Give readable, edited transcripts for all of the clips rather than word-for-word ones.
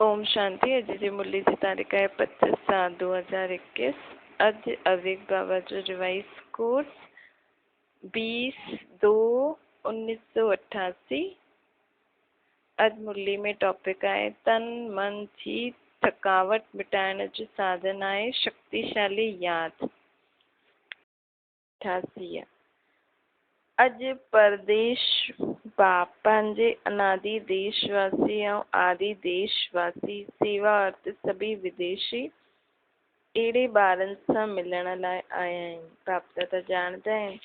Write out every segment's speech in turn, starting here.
ओम शांति। अॼु जी मुरली जी तारीख़ है 25/7/2021। अॼु अविक बाबा जो रिवाइज कोर्स 20/2/1988। अॼु मुरली में टॉपिक आहे तन मन जी थकावट मिटाइण जो साधन आहे शक्तिशाली यादि। 88। अॼु परदेश बाप पंहिंजे अनादि देशवासी ऐं आदि देशवासी सेवा अर्थ सभी विदेशी अहिड़े ॿारनि सां मिलण लाइ आया आहिनि। बाप दादा ॼाणंदा आहिनि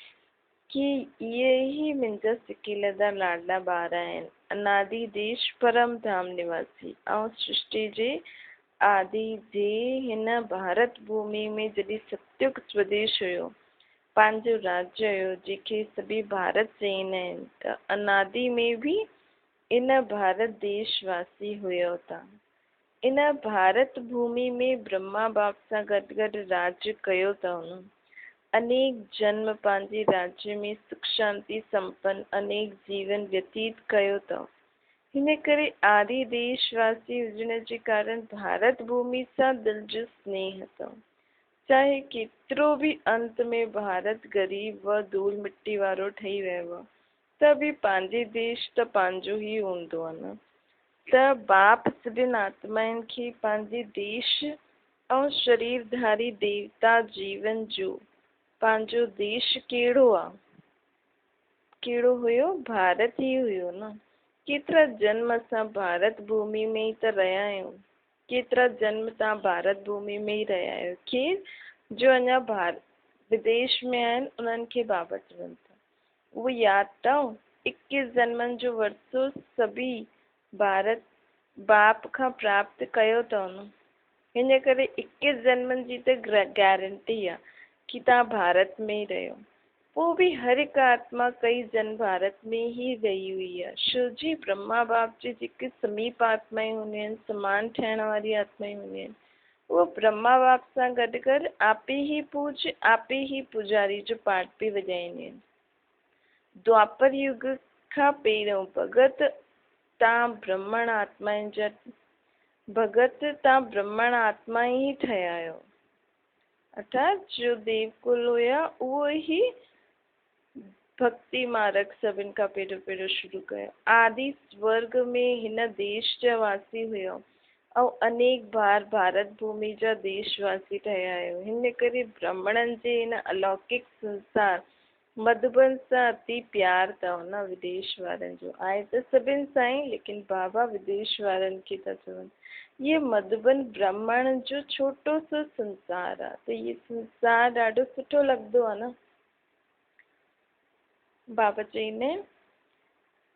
कि इहे ई मुंहिंजा सिकीलदा लाडला ॿार आहिनि। अनादि देश परम धाम निवासी ऐं सृष्टि जे आदि जे हिन भारत भूमि में जॾहिं सत्युग स्वदेश हुयो, पंहिंजो राज्य हुयो जंहिंखे सभी भारत चईंदा आहिनि, त अनादि में बि इन भारत देशवासी हुयो था। इन भारत भूमि में ब्रह्मा बाप सां गॾु गॾु राज्य कयो था। अनेक जन्म पंहिंजे राज्य में सुख शांति संपन्न अनेक जीवन व्यतीत कयो था। हिन करे आदि देशवासी हुजण जे कारण भारत भूमि सां दिल जो स्नेह अथव। चाहे केतिरो बि अंत में भारत ग़रीब व धूल मिट्टी वारो ठही वियो त बि पंहिंजे देश त पंहिंजो ई हूंदो आहे न। त बाप सभिनि आत्माउनि खे पंहिंजे देश ऐं शरीरधारी देवता जीवन जो पंहिंजो देश कहिड़ो आहे, कहिड़ो हुयो? भारत ई हुयो न। केतिरा जन्म असां भारत भूमि में ई त रहिया आहियूं। केतिरा जन्म तव्हां भारत भूमि में ई रहिया आहियो। खैर, जो अञा विदेश में आहिनि उन्हनि खे बाबा चवनि था उहो यादि अथव 21 जन्मनि जो वरितो सभी भारत बाप खां प्राप्त कयो अथव न। हिन करे 21 जन्मनि जी त गारंटी आहे कि तव्हां भारत में ई रहियो। पोइ बि हर हिकु आत्मा कई जन्म भारत में ई गई हुई आहे। छो जी ब्रह्मा बाप जी जेके समीप आत्माएं हूंदियूं आहिनि, समान ठहिण वारी आत्माएं हूंदियूं आहिनि, वो ब्रह्मा बाप सां गॾु गॾु आपे ही पूज आपे ही पुजारी जो पाठ बि वॼाईंदियूं आहिनि। द्वापर युग खां पहिरियों भगत तव्हां ब्रह्मण आत्माउनि जा भगत तव्हां ब्रह्मण आत्मा ई ठहिया आहियो। अर्थात जो देवकुल हुया उहो ई भक्ति मार्ग सभिनि खां पहिरियों शुरू कयो। आदि स्वर्ग में हिन देश जा वासी हुयो ऐं अनेक बार भारत भूमि जा देशवासी ठहिया आहियो। हिन करे ब्राह्मणनि जे हिन अलौकिक संसार मधुबन सां अति प्यार अथव न। विदेश वारनि जो आहे त सभिनि सां ई, लेकिन बाबा विदेश वारनि खे था चवनि ये मधुबन ब्राह्मण जो छोटो सो संसार आहे। त इहे संसार ॾाढो सुठो लॻंदो आहे न। बाबा चईंदा आहिनि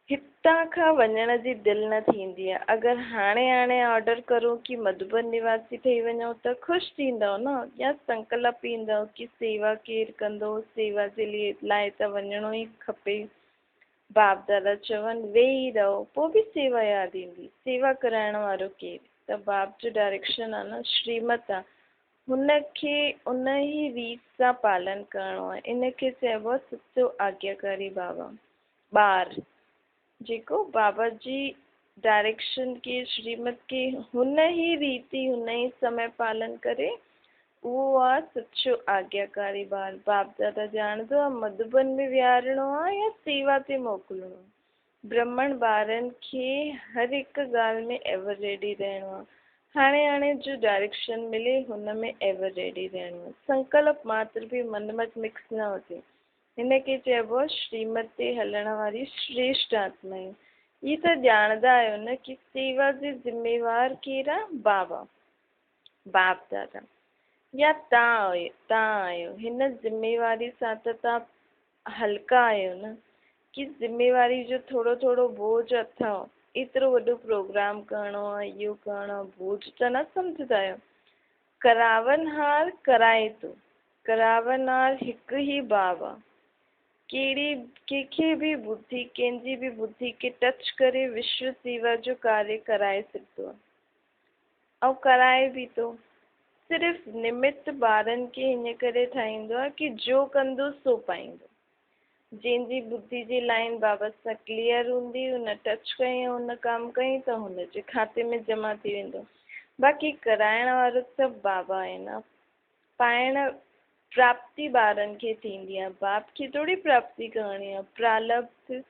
हितां खां वञण जी दिलि न थींदी आहे। अगरि हाणे ऑर्डर करो कि मधुबन निवासी ठही वञो त ख़ुशि थींदव न, या संकल्प ईंदव कि सेवा केरु कंदो, सेवा जे लाइ त वञिणो ई खपे। बाप दादा चवनि वेही रहो, पोइ बि सेवा यादि ईंदी। सेवा कराइण वारो केरु? त बाप जो डायरेक्शन आहे न, श्रीमत आहे, हुनखे उन ई रीत सां पालन करिणो आहे। इनखे चइबो आहे सचो आज्ञाकारी बाबा। ॿार जेको बाबा जी डायरेक्शन के श्रीमत के हुन ई रीति हुन ई समय पालन करे, उहो आहे सचो आज्ञाकारी ॿार। बाप दादा ॼाणंदो आहे मधुबन में विहारणो आहे या सेवा ते मोकिलिणो। ब्राह्मण ॿारनि खे हर हिकु ॻाल्हि में एवर रेडी रहणो आहे। हाणे जो डायरेक्शन मिले हुन में एवर रेडी रहणो आहे। संकल्प मात्र बि मन मत मिक्स न हुजे। हिनखे चइबो आहे श्रीमत ते हलण वारी श्रेष्ठ आत्माएं। ये त ॼाणंदा आहियो न कि सेवा जे ज़िम्मेवार केरु आहे? बाबा बाप दादा या तव्हां आहियो। हिन ज़िम्मेवारी सां त तव्हां हल्का आहियो न, कि ज़िम्मेवारी जो थोरो थोरो बोझ अथव। एतिरो वॾो प्रोग्राम करिणो आहे, इहो करिणो आहे, बोझ त न सम्झंदा आहियो। करावनहार कराए थो। करावनहार हिकु ई बाबा कंहिंखे बि बुद्धि कंहिंजी बि बुद्धि खे टच करे विश्व सेवा जो कार्य कराए सघंदो आहे ऐं कराए बि थो। सिर्फ़ु निमित ॿारनि खे हिन करे ठाहींदो आहे कि जो कंदो सो पाईंदो। जंहिंजी बुद्धि जी लाइन बाबा सां क्लियर हूंदी, हुन टच कयईं, हुन कमु कयईं त हुनजे खाते में जमा थी वेंदो। बाक़ी कराइण वारो सभु बाबा आहिनि। पाइण प्राप्ति ॿारनि खे थींदी आहे, बाप खे थोरी प्राप्ति करणी आहे। प्रारब्ध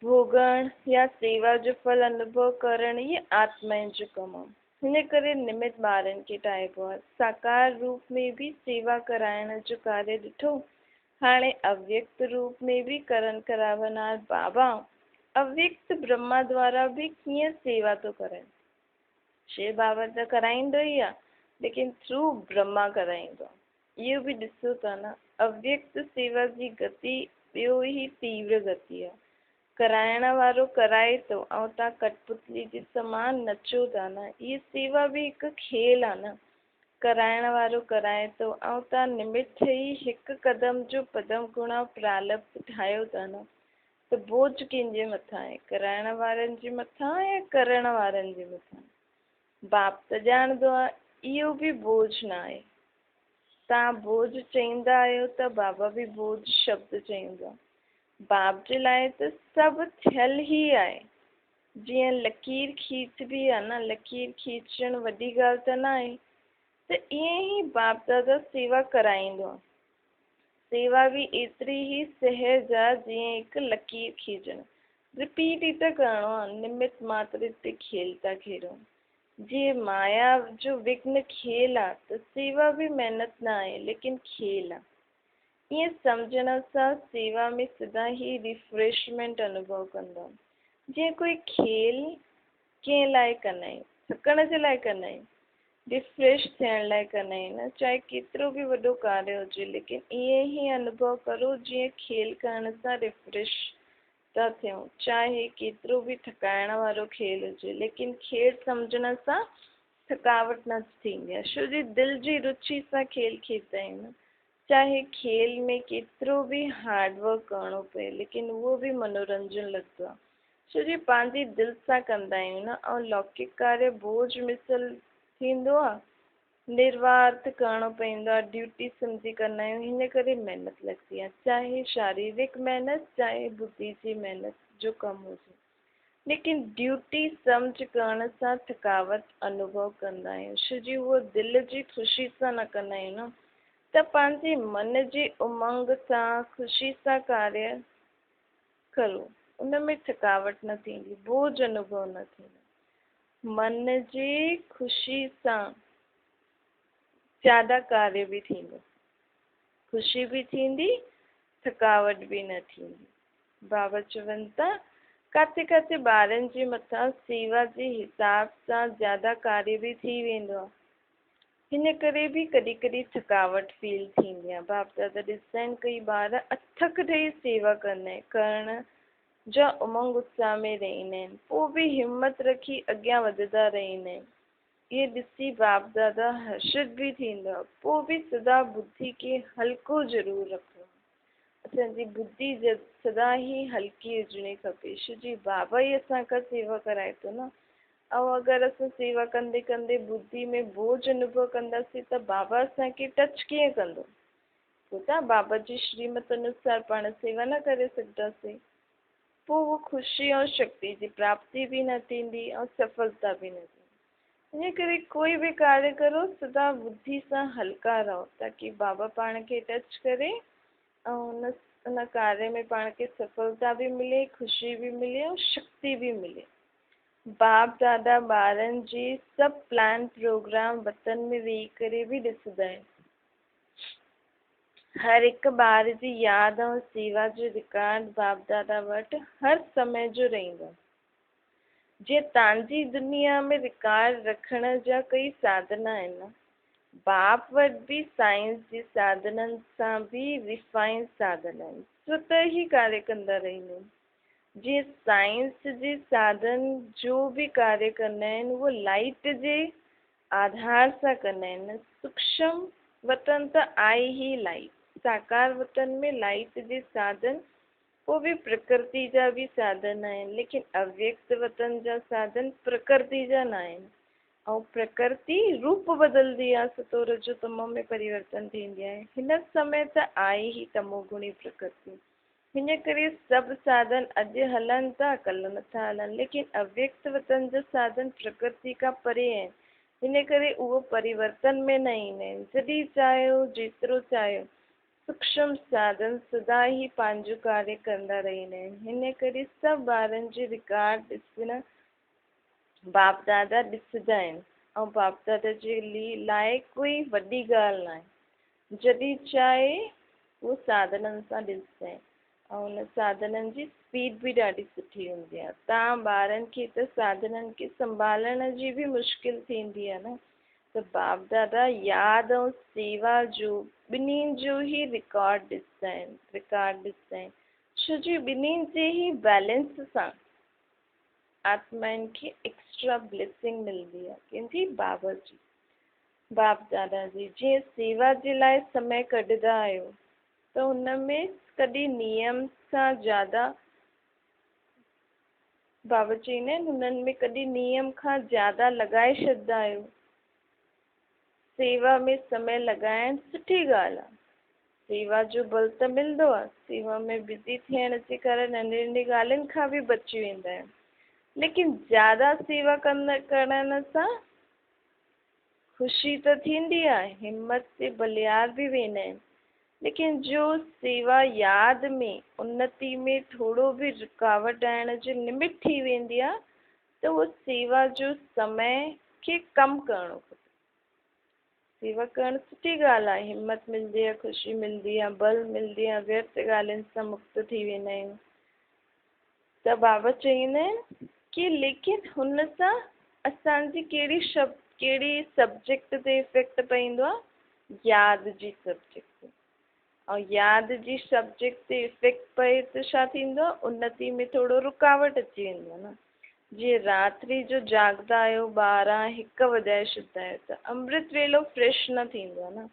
भोगण या सेवा जो फल अनुभव करण इहे आत्मा जो कमु आहे। हिन करे निमित ॿारनि खे ठाहिबो आहे। साकार रूप में बि सेवा कराइण जो कार्य ॾिठो, हाणे अव्यक्त रूप में बि करण करावनार बाबा अव्यक्त ब्रह्मा द्वारा बि कीअं सेवा थो कराए। शिव बाबा त कराईंदो ई आहे, लेकिन थ्रू ब्रह्मा कराईंदो आहे। इहो बि ॾिसो था न, अव्यक्त सेवा जी गति ॿियो ई तीव्र गति आहे। कराइण वारो कराए थो ऐं तव्हां कठपुतली जे समान नचो था न, इहा सेवा बि हिकु खेल आहे न। कराइण वारो कराए थो ऐं तव्हां निमित ठही हिकु कदम जो पदम गुणा प्रारब्ध ठाहियो था न, त बोझ कंहिंजे मथां आहे? कराइण वारनि जे मथां या करण वारनि जे मथां? बाप त ॼाणंदो आहे इहो बि बोझ न आहे। तव्हां बोझ चईंदा आहियो त बाबा बि बोझ शब्द चईंदो आहे। बाप जे लाइ त सभु थियल ई आहे। जीअं लकीर खींचबी आहे न, लकीर खींचणु वॾी ॻाल्हि त न आहे, त ईअं ई बाप दादा सेवा कराईंदो आहे। सेवा बि एतिरी ई सहज आहे जीअं हिकु लकीर खींचणु। रिपीट ई त करिणो आहे, निमित मात्र ते खेल था खेॾूं। जीअं माया जो विघ्न खेल आहे, त सेवा बि महिनत न आहे, लेकिन खेल आहे। ईअं सम्झण सां सेवा में सदा ई रिफ्रेशमेंट अनुभव कंदा। जीअं कोई खेल कंहिं लाइ कंदा आहियूं, थकण जे लाइ कंदा आहियूं, रिफ्रेश थियण लाइ कंदा आहियूं न। चाहे केतिरो बि वॾो कार्य हुजे, लेकिन ईअं ई अनुभव करो जीअं खेल करण सां रिफ्रेश था थियूं। चाहे केतिरो बि थकाइण वारो खेल हुजे, लेकिन खेल सम्झण सां थकावट न थींदी आहे, छो जी दिलि जी रुचि सां खेल खेॾंदा आहियूं न। चाहे खेल में केतिरो बि हार्डवर्क करिणो पए, लेकिन उहो बि मनोरंजन लॻंदो आहे, छो जी पंहिंजी दिलि सां कंदा आहियूं न। ऐं लौकिक कार्य बोझ मिसल थींदो आहे, निर्वार्थ करिणो पवंदो आहे, ड्यूटी सम्झी कंदा आहियूं, हिन करे महिनत लॻंदी आहे। चाहे शारीरिक महिनत, चाहे बुद्धि जी महिनत जो कमु हुजे, लेकिन ड्यूटी सम्झ करण सां थकावट अनुभव कंदा आहियूं, छो जी उहो दिलि जी ख़ुशी सां न कंदा आहियूं न। त पंहिंजे मन जी उमंग सां ख़ुशी सां कार्य करो, उन में थकावट न थींदी, बोझ अनुभव न थींदो। मन जी ख़ुशी सां ज़्यादा कार्य बि थींदो, ख़ुशी बि थींदी, थकावट बि न थींदी। बाबा चवनि था किथे किथे ॿारनि जे मथां सेवा जे हिसाब सां ज़्यादा कार्य बि थी वेंदो आहे, हिन करे बि कॾहिं कॾहिं थकावट फील थींदी आहे। बाप दादा ॾिसंदा आहिनि कई ॿार अथक ॾेई सेवा करण जा उमंग उत्साह में रहंदा आहिनि, पोइ बि हिमत रखी अॻियां वधंदा रहंदा आहिनि। इहे ॾिसी बाप दादा हर्षित बि थींदो आहे। पोइ बि सदा बुद्धि खे हल्को ज़रूरु रखो। असांजी बुद्धि सदा ई हल्की हुजणी खपे, छो जी बाबा ई असांखां सेवा कराए थो न। ऐं अगरि असां सेवा कंदे कंदे बुद्धि में बोझ अनुभव कंदासीं त बाबा असांखे टच कीअं कंदो? पोइ त बाबा जी श्रीमत अनुसार पाण सेवा न करे सघंदासीं। पोइ उहो ख़ुशी ऐं शक्ति जी प्राप्ति बि न थींदी ऐं सफलता बि न थींदी। इन करे कोई बि कार्य करो सदा बुद्धि सां हल्का रहो, ताकी बाबा पाण खे टच करे ऐं उन कार्य में पाण खे सफलता बि मिले, ख़ुशी बि मिले ऐं शक्ति बि मिले। बाप दादा ॿारनि जी सभु प्लान प्रोग्राम वतन में वेही करे बि ॾिसंदा आहिनि। हर हिकु ॿार जी यादि ऐं सेवा जो रिकॉर्ड बाप दादा वटि हर समय जो रहंदो। जीअं तव्हांजी दुनिया में रिकॉर्ड रखण जा कई साधन आहिनि, बाप वटि बि साइंस जे साधननि सां बि रिफाइंड साधन आहिनि, स्वतः ई कार्य कंदा रहंदा आहिनि। जीअं साइंस जे साधन जो बि कार्य कंदा आहिनि, उहो लाइट जे आधार सां कंदा आहिनि। सूक्ष्म वतन त आहे ई लाइट, साकार वतन में लाइट जे साधन पोइ बि प्रकृति जा बि साधन आहिनि, लेकिन अव्यक्त वतन जा साधन प्रकृति जा न आहिनि। ऐं प्रकृति रूप बदलदी आहे, सतोर जो तमो में परिवर्तन थींदी आहे। हिन समय त आहे ई तमोगुणी प्रकृति। हिन करे सभु साधन अॼु हलनि था, कल्ह नथा हलनि, लेकिन अव्यक्त वतन जा साधन प्रकृति खां परे आहिनि। हिन करे उहो परिवर्तन में न ईंदा आहिनि। जॾहिं चाहियो, जेतिरो चाहियो, सूक्ष्म साधन सदा ई पंहिंजो कार्य कंदा रहंदा आहिनि। हिन करे सभु ॿारनि जे रिकॉर्ड ॾिसण बाप दादा ॾिसंदा आहिनि, ऐं बाप दादा जे लाइ कोई वॾी ॻाल्हि न आहे। जॾहिं चाहे उहो साधननि सां ॾिसंदा आहिनि, ऐं उन साधननि जी स्पीड बि ॾाढी सुठी हूंदी आहे। तव्हां ॿारनि खे त साधननि खे संभालण जी बि मुश्किल थींदी आहे न, त बाप दादा यादि ऐं सेवा जो ॿिन्हिनि जो ई रिकॉर्ड ॾिसंदा आहिनि, छो जो ॿिन्हिनि जे ई बैलेंस सां आत्माउनि खे एक्स्ट्रा ब्लेसिंग मिलंदी आहे। कंहिंजी? बाबा जी, बाप दादा जी। जीअं सेवा जे लाइ समय कढंदा आहियो त हुन में कॾहिं नियम सां ज़्यादा, बाबा चईंदा आहिनि, हुननि में कॾहिं नियम खां ज़्यादा लॻाए छॾंदा आहियो। सेवा में समय लॻाइण सुठी ॻाल्हि आहे, सेवा जो बल त मिलंदो आहे। सेवा में बिज़ी थियण जे करे नंढी नंढी ॻाल्हियुनि खां बि बची वेंदा आहियूं, लेकिन ज़्यादा सेवा करण सां ख़ुशी त थींदी आहे, हिम्मत से बलियार बि वेंदा आहिनि, लेकिन जो सेवा यादि में उन्नति में थोरो बि रुकावट आणण जो निमित थी वेंदी आहे, त उहो सेवा जो समय खे कमु करणो खपे। सेवा करणु सुठी ॻाल्हि आहे, हिम्मत मिलंदी आहे, ख़ुशी मिलंदी आहे, बल मिलंदी आहे, व्यर्थ ॻाल्हियुनि सां मुक्त थी वेंदा आहियूं। त बाबा चईंदा आहिनि कि लेकिन हुन सां असांजी कहिड़ी सब्जेक्ट ते इफेक्ट पवंदो आहे? यादि जी सब्जेक्ट। ऐं यादि जी सब्जेक्ट ते इफेक्ट पए त छा थींदो आहे? उन्नति में थोरो रुकावट अची वेंदो आहे न। जीअं रात्रि जो जाॻंदा आहियो, 12-1 वॼाए छॾंदा आहियो, त अमृत वेलो फ्रेश न थींदो आहे न।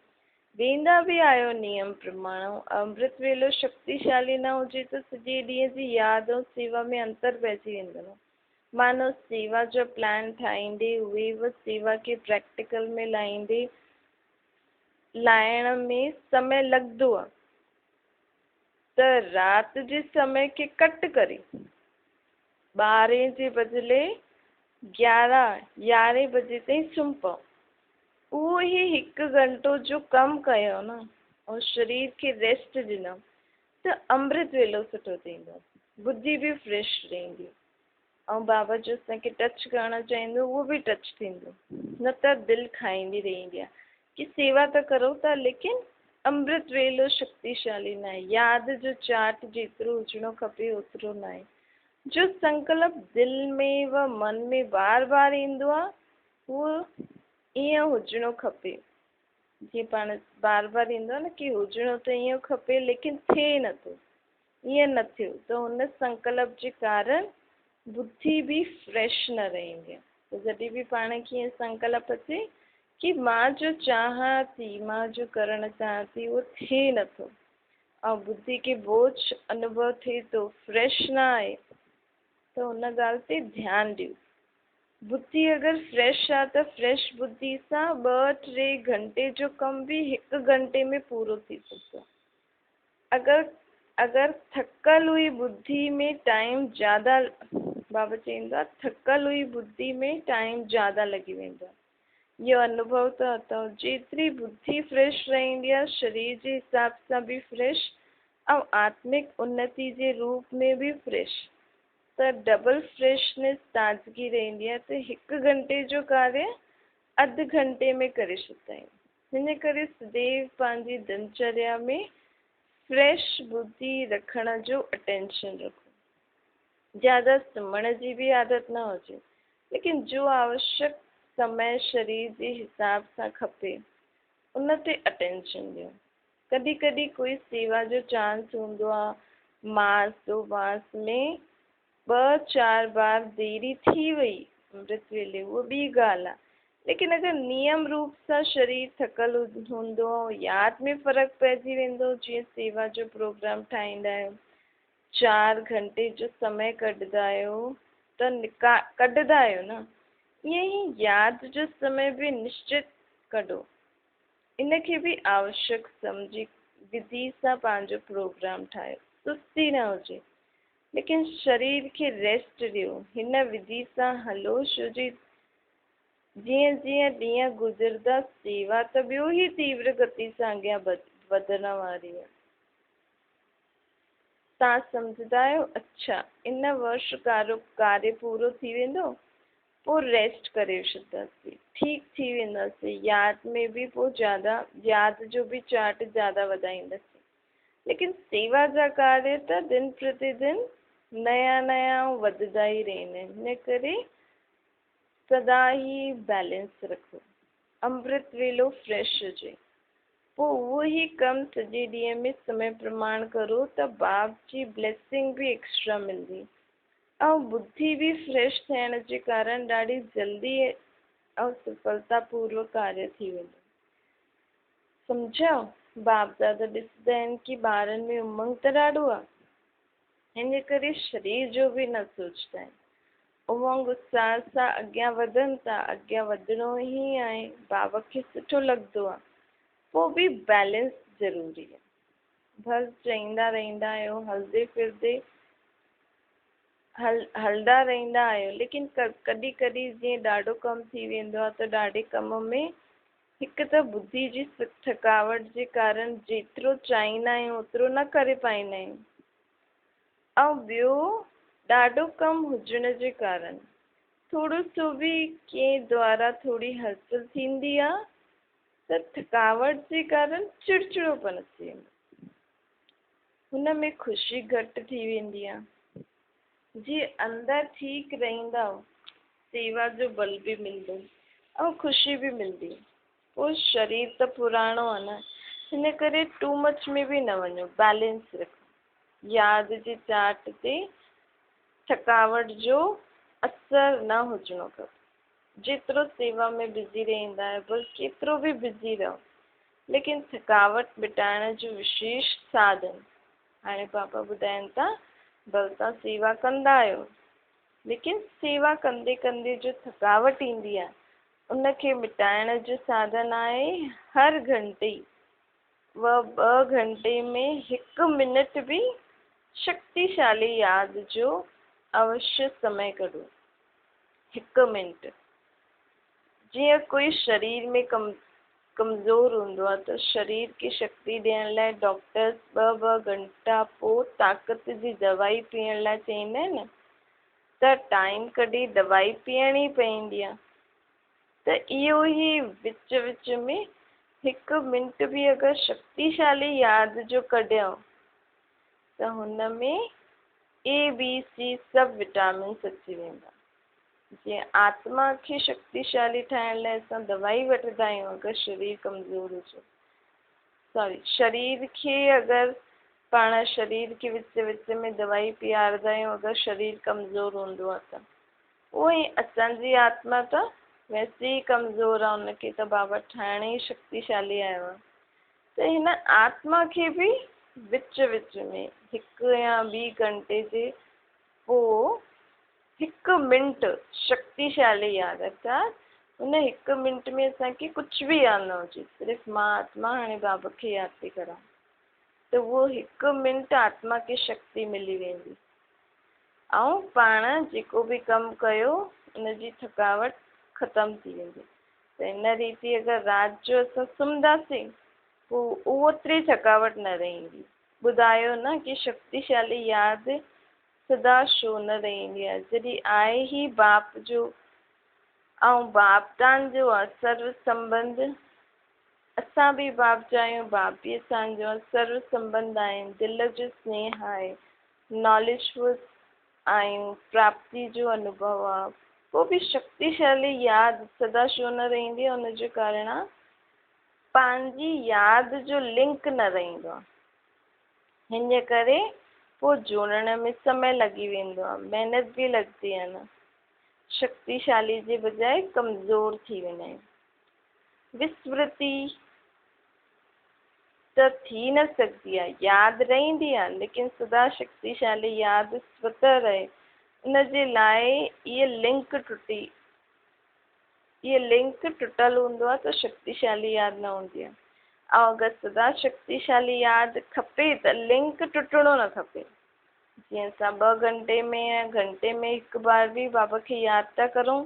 वेंदा बि आहियो नियम प्रमाण, अमृत वेलो शक्तिशाली न हुजे त सॼे ॾींहं जी यादि ऐं सेवा में अंतर पइजी वेंदो न। मानो सेवा जो प्लान ठाहींदे हुए बि सेवा खे प्रैक्टिकल में लाइण में समय लॻंदो आहे, त राति जे समय खे कट करे 12 जे बदिले 11 बजे ताईं सुम्ही पओ। उहो ई 1 घंटो जो कमु कयो न, ऐं शरीर खे रेस्ट ॾिनो, त अमृत वेलो सुठो थींदो, बुद्धि बि फ्रेश रहंदी, ऐं बाबा जो असांखे टच करणु चाहींदो उहो बि टच थींदो। न त दिलि खाईंदी रहंदी आहे कि सेवा त करो था, लेकिन अमृत वेलो शक्तिशाली न आहे। यादि जो चार्ट जेतिरो हुजिणो खपे ओतिरो न आहे। जो संकल्प दिलि में व मन में बार बार ईंदो आहे, उहो ईअं हुजिणो खपे। जीअं पाण बार बार ईंदो आहे न कि हुजिणो त ईअं खपे, लेकिन थिए नथो, ईअं न थियो, त हुन संकल्प जे कारण बुद्धि बि फ्रेश न रहंदी आहे। त जॾहिं बि पाण खे ईअं संकल्प अचे कि मां जो चाहियां थी, मां जो करणु चाहियां थी, उहो थिए नथो, ऐं बुद्धि खे बोझ अनुभव थिए थो, फ्रेश न आहे, त हुन ॻाल्हि ते ध्यानु ॾियो। बुद्धि अगरि फ्रेश आहे त फ्रेश बुद्धि सां 2-3 घंटे जो कमु बि 1 घंटे में पूरो थी सघंदो आहे। अगरि थकल हुई बुद्धि में टाइम ज़्यादा, बाबा चईंदा थकल हुई बुद्धि में टाइम ज़्यादा लॻी वेंदो आहे। इहो अनुभव त अथव। जेतिरी बुद्धि फ्रेश रहंदी आहे, शरीर जे हिसाब सां बि फ्रेश, ऐं आत्मिक उन्नति जे रूप में बि फ्रेश, त डबल फ्रेशनेस ताज़गी रहंदी आहे। त 1 घंटे जो कार्य अधु घंटे में करे छॾंदा आहियूं। हिन करे सदैव पंहिंजी दिनचर्या में फ्रेश बुद्धि रखण जो अटेंशन रखो। ज़्यादा सुम्हण जी बि आदत न हुजे, लेकिन जो आवश्यक समय शरीर जे हिसाब सां खपे उन ते अटेंशन ॾियो। कॾहिं कॾहिं कोई सेवा जो चांस हूंदो आहे, मास 2 मास में 2-4 बार देरी थी वई अमृत वेले, उहा ॿी ॻाल्हि आहे, लेकिन अगरि नियम रूप सां शरीर थकल हूंदो, यादि में फ़र्क़ु पइजी वेंदो। जीअं सेवा जो प्रोग्राम ठाहींदा आहियो, 4 घंटे जो समय कढंदा आहियो, त कढंदा आहियो न, यही याद जो समय भी निश्चित कढो, इनखे भी आवश्यक समझी विधि सां पंहिंजो प्रोग्राम ठाहियो। सुस्ती न हुजे, लेकिन शरीर खे रेस्ट ॾियो। हिन विधि सां हलो, छो जी जीअं जीअं ॾींहं गुज़रंदा सेवा त ॿियो ई तीव्र गति सां अॻियां वधण वारी आहे। तव्हां सम्झंदा आहियो? अच्छा, इन वर्ष कार्य पूरो थी वेंदो, पोइ रेस्ट करे छॾंदासीं, ठीकु थी वेंदासीं। याद में बि पोइ ज़्यादा, याद जो बि चार्ट ज़्यादा वधाईंदासीं। लेकिन सेवा जा कार्य त दिन प्रतिदिन नया नया वधंदा ई रहंदा आहिनि। इन करे सदा ही बैलेंस रखो। अमृत वेलो फ्रेश हुजे, पोइ उहो ई कमु सॼे ॾींहं में समय प्रमाण करो त बाप जी ब्लेसिंग बि एक्स्ट्रा मिलंदी। ऐं बुद्धि बि फ्रेश थियण जे कारण ॾाढी जल्दी ऐं सफलतापूर्वक कार्य थी वेंदो। सम्झो? बाप दादा ॾिसंदा आहिनि कि ॿारनि में उमंग त ॾाढो आहे, हिन करे शरीर जो बि न सोचंदा आहिनि। उमंग उत्साह सां अॻियां वधनि था, अॻियां वधिणो ई आहे, बाबा खे सुठो लॻंदो आहे। पोइ बि बैलेंस ज़रूरी आहे। बस चईंदा रहंदा आहियो, हलंदे फिरदे हलंदा रहंदा आहियो, लेकिन कॾहिं कॾहिं जीअं ॾाढो कमु थी वेंदो आहे त ॾाढे कम में हिकु त बुद्धि जी थकावट जे कारण जेतिरो चाहींदा आहियूं ओतिरो न करे पाईंदा आहियूं, ऐं ॿियो ॾाढो कमु हुजण जे कारण थोरो सो बि कंहिं द्वारा थोरी हलचल थींदी आहे त थकावट जे कारण चिड़चिड़ोपन अची वेंदो, हुन में ख़ुशी घटि थी वेंदी आहे। जीअं अंदरि ठीकु रहंदा, सेवा जो बल बि मिलंदो ऐं ख़ुशी बि मिलंदी। पोइ शरीर त पुराणो आहे न, हिन करे टू मच में बि न वञो, बैलेंस रखो। याद जे चार्ट ते थकावट जो असर न हुजणो खपे। जेतिरो सेवा में बिज़ी रहंदा आहियो, बल्कि केतिरो बि बिज़ी रहो, लेकिन थकावट मिटाइण जो विशेष साधन हाणे पापा ॿुधाइनि था। भले तव्हां सेवा कंदा आहियो, लेकिन सेवा कंदे कंदे जो थकावट ईंदी आहे, उनखे मिटाइण जो साधन आहे हर घंटे 2 घंटे में 1 मिनट भी शक्तिशाली याद जो अवश्य समय कढो। 1 मिनट। जीअं कोई शरीर में कमज़ोर हूंदो आहे त शरीर खे शक्ति ॾियण लाइ डॉक्टर्स 2 घंटा पोइ ताक़त जी दवाई पीअण लाइ चवंदा आहिनि, त टाइम कढी दवाई पीअणी पवंदी आहे। त इहो ई विच विच में 1 मिनट बि अगरि शक्तिशाली याद जो कढियो त हुन में ABC सभु विटामिन्स अची वेंदा। जीअं आत्मा खे शक्तिशाली ठाहिण लाइ असां दवाई वठंदा आहियूं अगरि शरीर कमज़ोर हुजे, शरीर खे अगरि पाण शरीर खे विच विच में दवाई पीआरंदा आहियूं अगरि शरीर कमज़ोर हूंदो आहे त उहो ई असांजी आत्मा त वैसे ई कमज़ोर आहे, हुनखे त बाबा ठाहिण ई शक्तिशाली आयो आहे। त हिन आत्मा खे बि विच विच में 1 या 2 घंटे जे पोइ 1 मिनट शक्तिशाली याद। अर्थात हुन 1 मिनट में असांखे कुझु बि यादि न हुजे, सिर्फ़ु मां आत्मा हाणे बाबा खे यादि थी करां, त उहो 1 मिनट आत्मा खे शक्ति मिली वेंदी ऐं पाण जेको बि कमु कयो उनजी थकावट ख़तमु थी वेंदी। त इन रीति अगरि राति जो असां सुम्हंदासीं पोइ ओतिरी थकावट न रहंदी। ॿुधायो न कि शक्तिशाली यादि सदा छो न रहंदी आहे, जॾहिं आहे ई बाप जो ऐं बापदान जो आहे। सर्व संबंध असां बि बाप जा आहियूं, बाप बि असांजो आहे, सर्व संबंध आहिनि, दिलि जो स्नेह आहे, नॉलेजफुल आहियूं, प्राप्ति जो अनुभव आहे। पोइ बि शक्तिशाली यादि सदा छो न रहंदी आहे, हुनजो कारण आहे पंहिंजी यादि जो लिंक न रहंदो आहे। हिन करे पोइ जोड़ण में समय लॻी वेंदो आहे, महिनत बि लॻंदी आहे न, शक्तिशाली जे बजाय कमज़ोर थी वेंदा आहियूं। विस्मृति त थी न सघंदी आहे, यादि रहंदी आहे, लेकिन सदा शक्तिशाली यादि स्वतः रहे, उनजे लाइ इहा लिंक टुटी ये लिंक टुटल हूंदो आहे त शक्तिशाली यादि न हूंदी आहे। ऐं अगरि सदा शक्तिशाली यादि खपे त लिंक टुटणो न खपे। जीअं असां 2 घंटे में या घंटे में हिकु बार बि बाबा खे यादि था करूं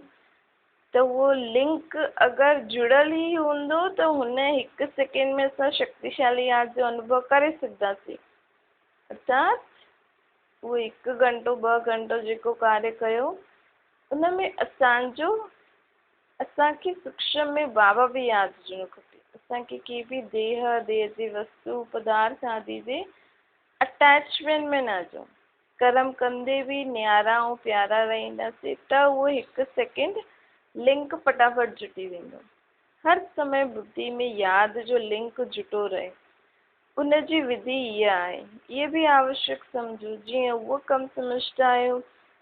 त उहो लिंक अगरि जुड़ियल ई हूंदो त हुन 1 सेकेंड में असां शक्तिशाली यादि जो अनुभव करे सघंदासीं। अर्थात उहो 1 घंटो 2 घंटो जेको कार्य कयो उन में असांखे सूक्ष्म में बाबा बि यादि हुजणो खपे। असांखे कंहिं बि देह जी वस्तु पदार्थ आदि जे अटैचमेंट में न अचूं। कर्म कंदे बि न्यारा ऐं प्यारा रहंदासीं त उहो 1 सेकेंड लिंक फटाफट जुटी वेंदो। हर समय बुद्धि में यादि जो लिंक जुटो रहे। उन जी विधि इहा आहे। इहे बि आवश्यक सम्झो। जीअं उहो कमु सम्झंदा आहियो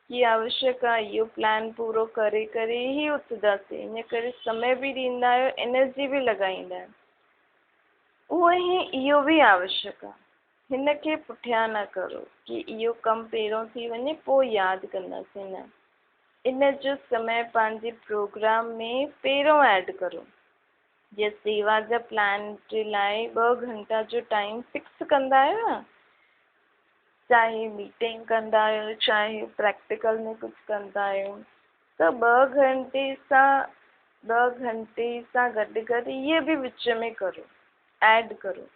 कि आवश्यक आहे, इहो प्लान पूरो करे करे ई उथंदासीं। इन करे समय बि ॾींदा आहियो, एनर्जी बि लॻाईंदा आहियो। उहो ई इहो बि आवश्यक आहे। हिन खे पुठियां न करो कि इहो कमु पहिरियों थी वञे पोइ यादि कंदासीं। न, इन जो समय पंहिंजे प्रोग्राम में पहिरियों ऐड करो। जीअं सेवा जा प्लान जे लाइ 2 घंटा जो टाइम फिक्स कंदा आहियो न, चाहे मीटिंग कंदा आहियो, चाहे प्रैक्टिकल में कुझु कंदा आहियो, त 2 घंटे सां गॾु गॾु इहे बि विच में करो, ऐड करो।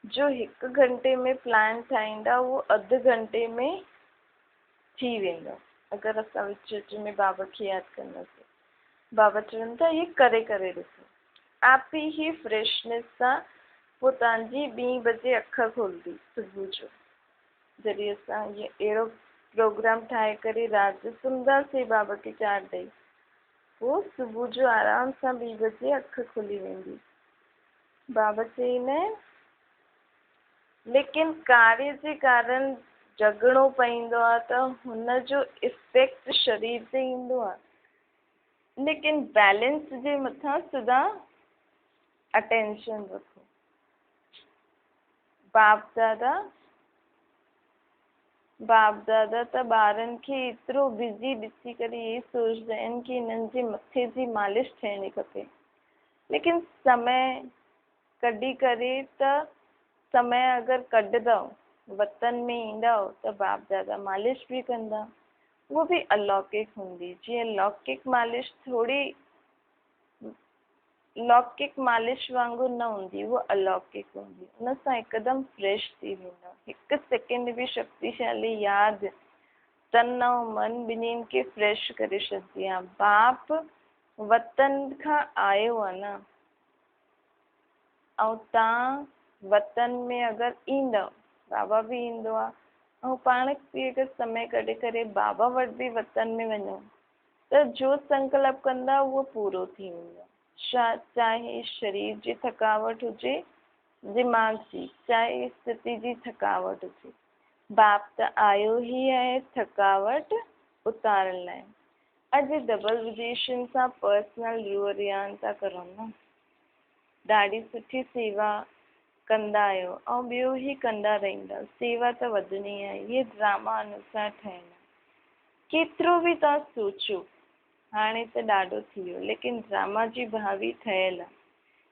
जो 1 घंटे में प्लान ठाहींदा उहो अधु घंटे में थी वेंदो अगरि असां विच में बाबा खे यादि कंदासीं। बाबा चवनि था इहे करे करे ॾिसो। आप ही फ्रेशनेस सां पोइ तव्हांजी 2 बजे अख खुलंदी सुबुह जो। जॾहिं असां इहो अहिड़ो प्रोग्राम ठाहे करे राति जो सुम्हंदासीं बाबा खे चार्ज ॾेई, पोइ सुबुह जो आराम सां 2 बजे अख खुली वेंदी। बाबा चईंदा आहिनि लेकिन कार्य जे कारण जॻणो पवंदो आहे त हुन जो इफेक्ट शरीर ते ईंदो आहे। लेकिन बैलेंस जे मथां सदा अटेंशन रखो। बाप दादा त ॿारनि खे एतिरो बिज़ी ॾिसी करे इहे सोचंदा आहिनि कि हिननि जे मथे जी मालिश थियणी खपे। लेकिन समय कढी करे त समय अगरि कढंदव, वतन में ईंदव त बाप दादा मालिश बि कंदा। उहो बि अलौकिक हूंदी। जीअं लौकिक मालिश लौकिक मालिश वांगुरु न हूंदी, उहा अलौकिक हूंदी। उन सां हिकदमि फ्रेश थी वेंदा। 1 सेकेंड बि शक्तिशाली यादि तन ऐं मन ॿिन्हिनि खे फ्रेश करे छॾंदी आहे। बाप वतन खां आयो आहे न, ऐं तव्हां वतन में अगरि ईंदव, बाबा बि ईंदो आहे, ऐं पाण बि अगरि समय कढी करे बाबा वटि बि वतन में वञो त जो संकल्प कंदा उहो पूरो थी वेंदो। चाहे शरीर जी थकावट हुजे, दिमाग़ जी, चाहे स्थिति जी थकावट हुजे, बाप त आयो ई आहे थकावट उतारण लाइ। अॼु डबल विदेशन सां पर्सनल रूहरियान था करूं न, ॾाढी सुठी सेवा कंदा आहियो ऐं ॿियो ई कंदा रहंदा। सेवा त वधणी आहे। इहे ड्रामा अनुसार ठहियल आहे। केतिरो बि तव्हां सोचो, हाणे त ॾाढो थी वियो, लेकिन ड्रामा जी भावी ठहियल आहे।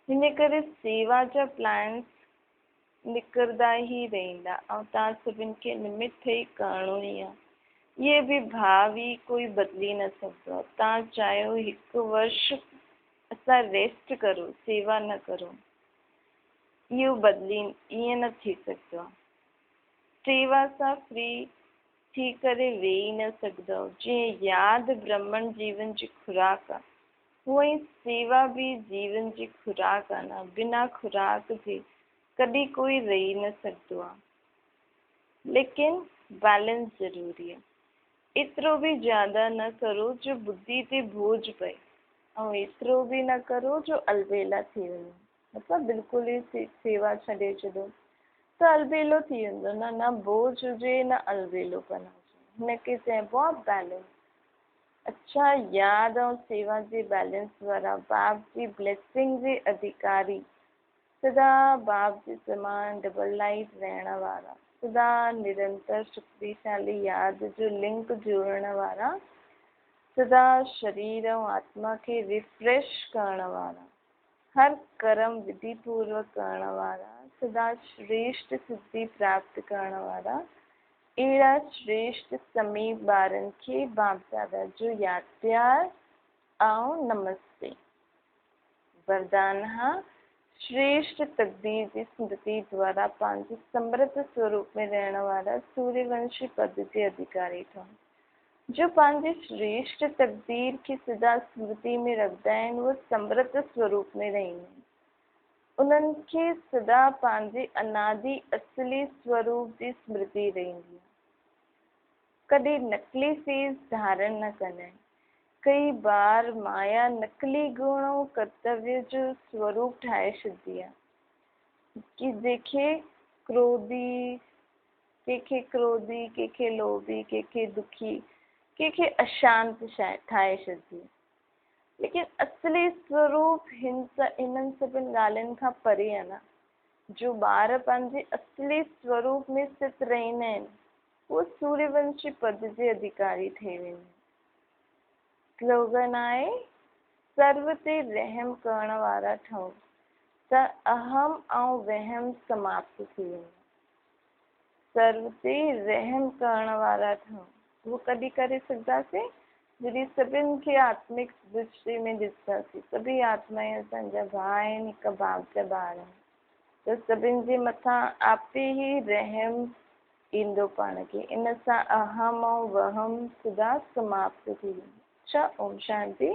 हिन करे सेवा जा प्लान्स निकिरंदा ई रहंदा ऐं तव्हां सभिनि खे निमित ठही करिणो ई आहे। इहे बि भावी कोई बदिली न सघंदो आहे। तव्हां चाहियो 1 वर्ष असां रेस्ट करो, सेवा न करो, इहो बदिली ईअं न थी सघंदो आहे। सेवा सां फ्री थी करे वेही न सघंदव। जीअं यादि ब्रह्मण जीवन जी खुराक आहे, हूअं ई सेवा बि जीवन जी खुराक आहे न। बिना खुराक जे कॾहिं कोई रही न सघंदो आहे। लेकिन बैलेंस ज़रूरी आहे। एतिरो बि ज़्यादा न करो जो बुद्धि ते बोझ पए, ऐं एतिरो बि न करो जो अलबेला थी वञे। मतिलबु बिल्कुलु ई सेवा छॾे छॾो त अलबेलो थी वेंदो। न बोझ हुजे न अलबेलोपन हुजे। हिनखे चइबो आहे बैलेंस। अच्छा, यादि ऐं सेवा जे बैलेंस वारा, बाप जी ब्लेसिंग जे अधिकारी, सदा बाप जे समान डबल लाइट रहण वारा, सदा निरंतर शक्तिशाली यादि जो लिंक जोड़ण वारा सदा शरीर और आत्मा के रिफ्रेश करण वाला, हर कर्म विधि पूर्वक करण वाला, सदा श्रेष्ठ सिद्धि प्राप्त करण वाला, एड़ा श्रेष्ठ समीप बारन के बाप दादा जो याद प्यार आओ नमस्ते। वरदान श्रेष्ठ तकदीर की स्मृति द्वारा पांच समृद्ध स्वरूप में रहने वाला सूर्यवंशी पद के अधिकारी था। जो पांच श्रेष्ठ तकदीर की सदा स्मृति में रखता है वो समृद्ध स्वरूप में रहेंगे। उनके सदा पांजे अनादि असली स्वरूप की स्मृति रहेंगी। कभी नकली फेस धारण न करें। कई बार माया नकली गुणों कर्तव्य जो स्वरूप ठाए छॾिया कि देखे क्रोधी, केखे लोभी, केखे दुखी, केखे अशांत ठाए छॾिया। लेकिन असली स्वरूप इन्हनि सभिनि ॻाल्हियुनि खां परे आहे न। जो ॿार पंहिंजे असली स्वरूप में स्थित रहंदा आहिनि वो सूर्यवंशी पद जे अधिकारी ठही वेंदा। स्लोगन आहे सर्व ते रहम करण वारा ठहूं त अहम ऐं वहम समाप्त थी वेंदा। सर्व ते रहम करण वारा ठहूं वो कॾहिं करे सघंदासीं जॾहिं सभिनि खे आत्मिक दृष्टि में ॾिसंदासीं। सभी आत्माएं असांजा भाउ आहिनि, हिक बाप जा ॿार आहिनि, त सभिनि जे मथां आपे ई रहम ईंदो पाण खे। इन सां अहम ऐं वहम सदा समाप्त थी वेंदो। अच्छा, ओम शांति।